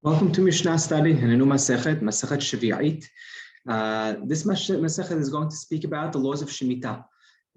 Welcome to Mishna study in a new Masechet Sheviit. This Masechet is going to speak about the laws of Shemitah.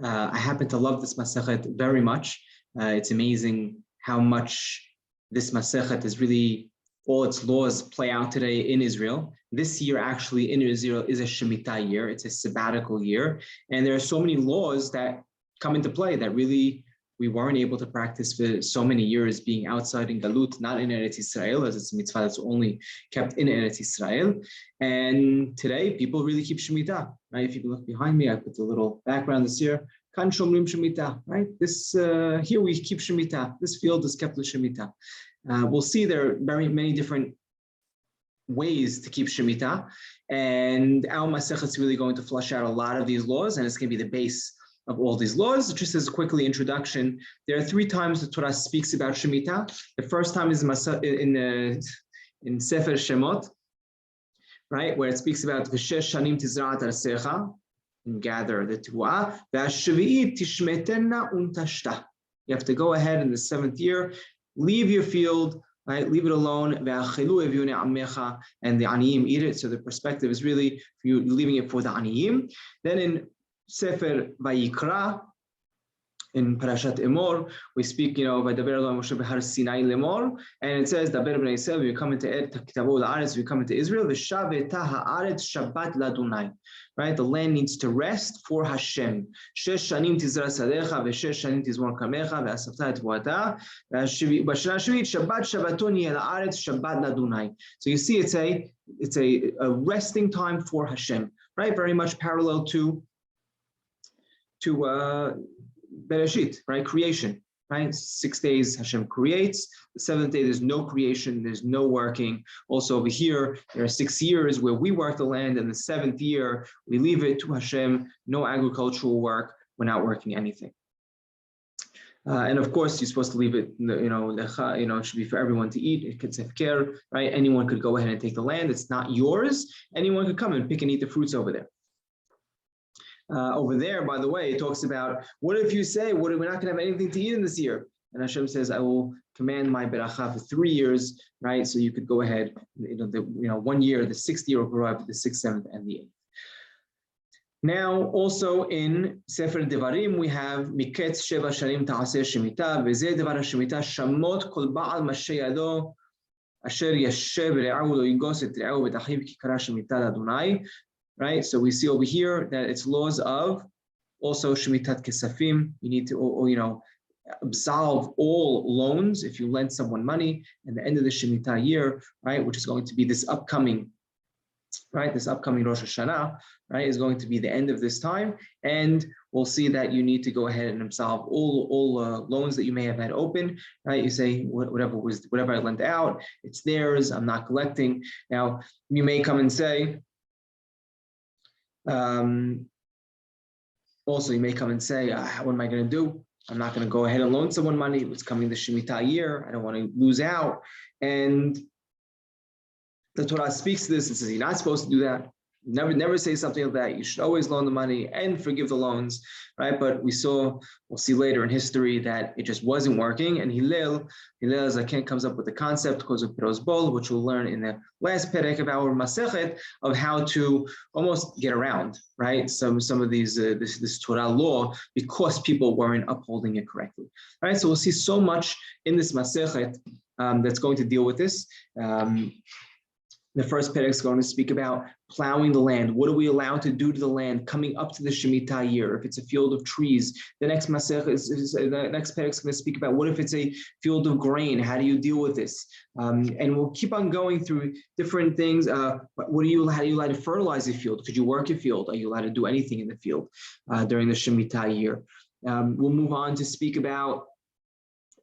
I happen to love this Masechet very much. It's amazing how much this Masechet is really, all its laws play out today in Israel. This year actually in Israel is a Shemitah year. It's a sabbatical year. And there are so many laws that come into play that really we weren't able to practice for so many years, being outside in Galut, not in Eretz Israel, as it's a mitzvah that's only kept in Eretz Israel. And today, people really keep Shemitah, right? If you look behind me, I put a little background this year. Kan Shomrim Shemitah, right? This here we keep Shemitah. This field is kept with Shemitah. We'll see there are very many different ways to keep Shemitah, and our Masechet is really going to flush out a lot of these laws, and it's going to be the base of all these laws. Just as a quickly introduction, there are 3 times the Torah speaks about Shemitah. The first time is in Sefer Shemot, right, where it speaks about V'shesh shanim tizra'at arsecha, and gather the tuah. V'Sheviit tishmetenna untashta. You have to go ahead in the 7th year, leave your field, right, leave it alone. And the aniyim eat it. So the perspective is really for you leaving it for the aniyim. Then in Sefer Vayikra, in Parashat Emor, we speak, Vaydaber Elohim Moshe b'Har Sinai lemor, and it says, Daber b'nei Yisrael, we come into La'aretz, we come into Israel, v'shaveta ha'aretz Shabbat ladunai. Right, the land needs to rest for Hashem. Shesh shanim tizra sadecha, v'shesh shanim tizmor kamecha, v'asafta et vuata, v'shana shvit Shabbat Shabbaton yeh la'aretz Shabbat ladunai. So you see, it's a resting time for Hashem, right? Very much parallel to Bereshit, right? Creation, right? 6 days Hashem creates. The 7th day, there's no creation, there's no working. Also over here, there are 6 years where we work the land, and the 7th year, we leave it to Hashem, no agricultural work, we're not working anything. And of course, you're supposed to leave it, it should be for everyone to eat. It could have care, right? Anyone could go ahead and take the land. It's not yours. Anyone could come and pick and eat the fruits over there. Over there, by the way, it talks about, what if you say, we're not going to have anything to eat in this year? And Hashem says, I will command my beracha for 3 years, right? So you could go ahead, 1 year, the 6th year will grow up to the 6th, 7th, and the 8th. Now, also in Sefer Devarim, we have Miketz Sheva Shanim Ta'aseh Shemitah, V'zeh Devar HaShemitah, Shamot Kol Ba'al Mashe Yado, Asher Yashev Re'ahu Lo Yigos Et Re'ahu V'tachiv Ki Kara Shemitah L'Adonai. Right, so we see over here that it's laws of also Shemitat Kesafim. You need to, absolve all loans if you lend someone money at the end of the Shemitah year, right, which is going to be this upcoming Rosh Hashanah, right, is going to be the end of this time, and we'll see that you need to go ahead and absolve all loans that you may have had open, right? You say whatever I lent out, it's theirs. I'm not collecting. Now you may come and say. Also, you may come and say, what am I going to do? I'm not going to go ahead and loan someone money. It's coming the Shemitah year. I don't want to lose out. And the Torah speaks to this and says, you're not supposed to do that. Never say something like that. You should always loan the money and forgive the loans, right? But we'll see later in history that it just wasn't working. And Hillel Zaken comes up with the concept because of Piros Bol, which we'll learn in the last perek of our Masechet, of how to almost get around, right? Some of these this Torah law, because people weren't upholding it correctly, right? So we'll see so much in this Masechet that's going to deal with this. The first perek is going to speak about plowing the land. What are we allowed to do to the land coming up to the Shemitah year? If it's a field of trees, the next perek is going to speak about what if it's a field of grain? How do you deal with this? And we'll keep on going through different things. How do you allow to fertilize a field? Could you work a field? Are you allowed to do anything in the field during the Shemitah year? We'll move on to speak about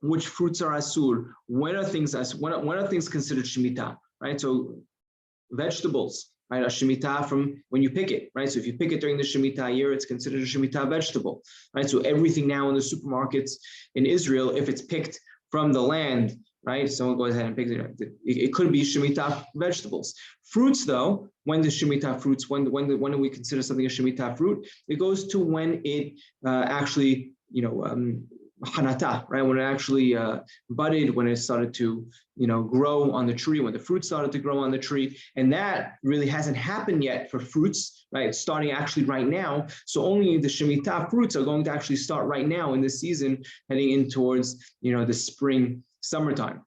which fruits are asur. When are things considered Shemitah? Right. So vegetables, right? A Shemitah from when you pick it, right? So if you pick it during the Shemitah year, it's considered a Shemitah vegetable, right? So everything now in the supermarkets in Israel, if it's picked from the land, right? Someone goes ahead and picks it. It could be Shemitah vegetables. Fruits, though, when the Shemitah fruits, when do we consider something a Shemitah fruit? It goes to when it actually, hanata, right? When it actually budded, when it started to, grow on the tree, when the fruit started to grow on the tree. And that really hasn't happened yet for fruits, right? It's starting actually right now. So only the Shemitah fruits are going to actually start right now in this season, heading in towards, the spring, summertime.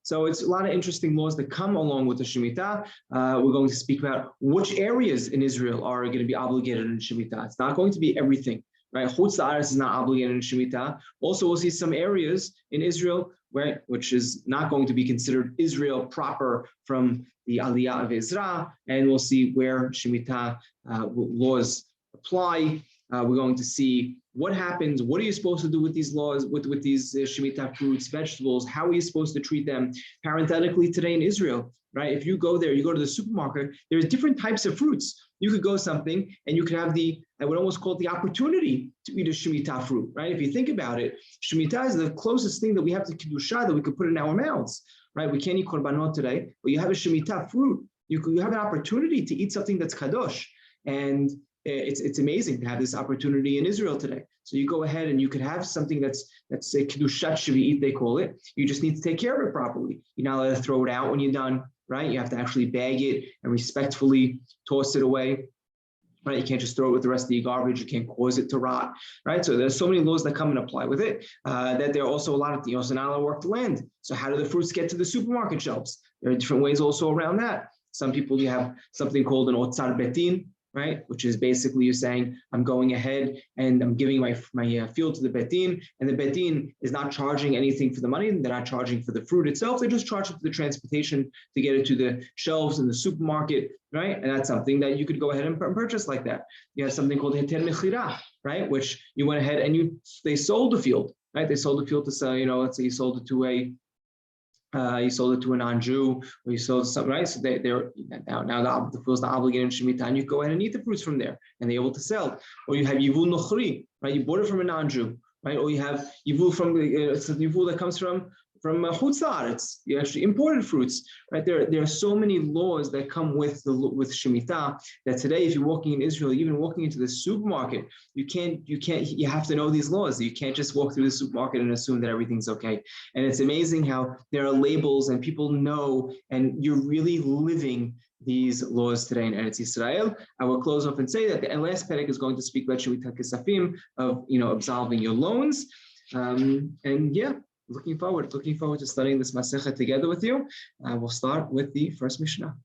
So it's a lot of interesting laws that come along with the Shemitah. We're going to speak about which areas in Israel are going to be obligated in Shemitah. It's not going to be everything, right? Chutz la'aretz is not obligated in Shemitah. Also, we'll see some areas in Israel, right, which is not going to be considered Israel proper from the Aliyah of Ezra, and we'll see where Shemitah laws apply. We're going to see what happens, what are you supposed to do with these laws, with these Shemitah fruits, vegetables, how are you supposed to treat them? Parenthetically, today in Israel, right? If you go there, you go to the supermarket, there's different types of fruits. You could go something and you could have I would almost call it the opportunity to eat a Shemitah fruit, right? If you think about it, Shemitah is the closest thing that we have to Kedushah that we could put in our mouths, right? We can't eat korbanot today, but you have a Shemitah fruit. You have an opportunity to eat something that's kadosh. And it's amazing to have this opportunity in Israel today. So you go ahead and you could have something that's a kedushat Sheviit, they call it. You just need to take care of it properly. You're not allowed to throw it out when you're done, right? You have to actually bag it and respectfully toss it away, right? You can't just throw it with the rest of the garbage. You can't cause it to rot, right? So there's so many laws that come and apply with it. That there are also a lot of things. Not allowed to work the land. So how do the fruits get to the supermarket shelves? There are different ways also around that. Some people, you have something called an otzar betin, right? Which is basically you saying, I'm going ahead and I'm giving my field to the betin, and the betin is not charging anything for the money. They're not charging for the fruit itself. They're just charging for the transportation to get it to the shelves in the supermarket, right? And that's something that you could go ahead and purchase like that. You have something called heter mechira, right? Which you went ahead and they sold the field, right? They sold the field to sell, let's say you sold it to a non-Jew, or you sold something, right? So they're now the field's not obligated in Shemitah, and you go ahead and eat the fruits from there, and they're able to sell. Or you have yivul nochri, right? You bought it from a non-Jew, right? Or you have yivul from it's a yivul that comes from chutz la'aretz. You actually imported fruits, right? There are so many laws that come with Shemitah that today, if you're walking in Israel, even walking into the supermarket, you have to know these laws. You can't just walk through the supermarket and assume that everything's okay. And it's amazing how there are labels and people know, and you're really living these laws today in Eretz Yisrael. I will close off and say that the last perek is going to speak about Shemitah Kesafim, of absolving your loans. And yeah, looking forward to studying this Masechet together with you. We'll start with the first Mishnah.